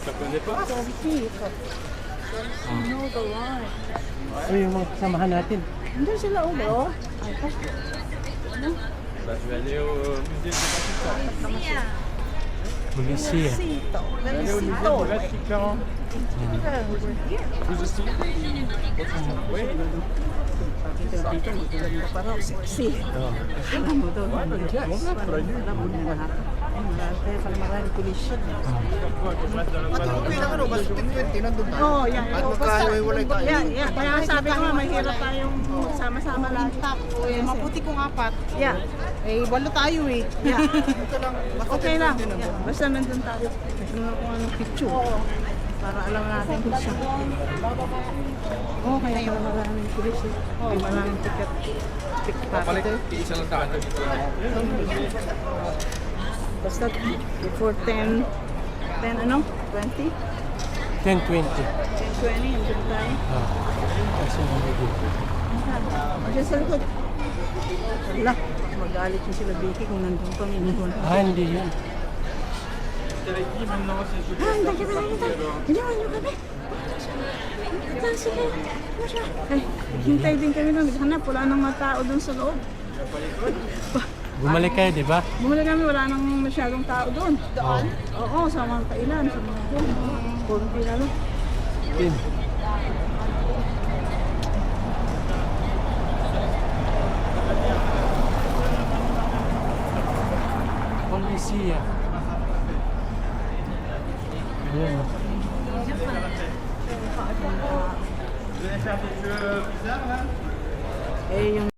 Ça connaît pas? No, the line. Uy, yung mga kasamahan natin. Nandun sila ulo. Ay, Bah, je vais aller au musée du Vatican. Polisia. Sito. Je vais aller au musée du Vatican. Vous aussi? Oui. Dito, maganda pa raw. Sexy. Alam mo daw. Alam mo na lahat. Marami pulis siya. Okay lang ano, basta 20, nandun tayo. Oo, yan. At magkahiwalay tayo. Yan. Kaya sabi ko nga, mahirap tayong sama-sama lahat. Maputi kong apat. Yeah. Eh, walo tayo eh. Yeah. Ito lang, basta Okay lang. 20 Yeah. Basta nandun tayo. Tingnan ko anong picture. Para alam natin kung siya. Oh, kaya pala maraming pulis eh. May maraming ticket. Pickpocketer. Isa lang tayo dito. Basta before 10 ano? 20? 10:20. 10:20, nandun tayo. Kasi nandito. Diyan sa likod. Wala. Magalit yung sila Vicky kung nandun kami. Hindi yun. Qui maintenant c'est celui Ah, hindi kami nakita. Ginawa niyo kami. Sige. Ay, hintay din kami doon. Hanap, wala nang mga tao doon sa loob. Bumalik kayo, di ba? Bumalik kami, wala nang masyadong tao doon. Doon? Oo, sa mga kailan, sa mga doon. Kunti lalo. Pin. Polisia. Ayan. Vous allez faire des jeux bizarres là? Eh, yung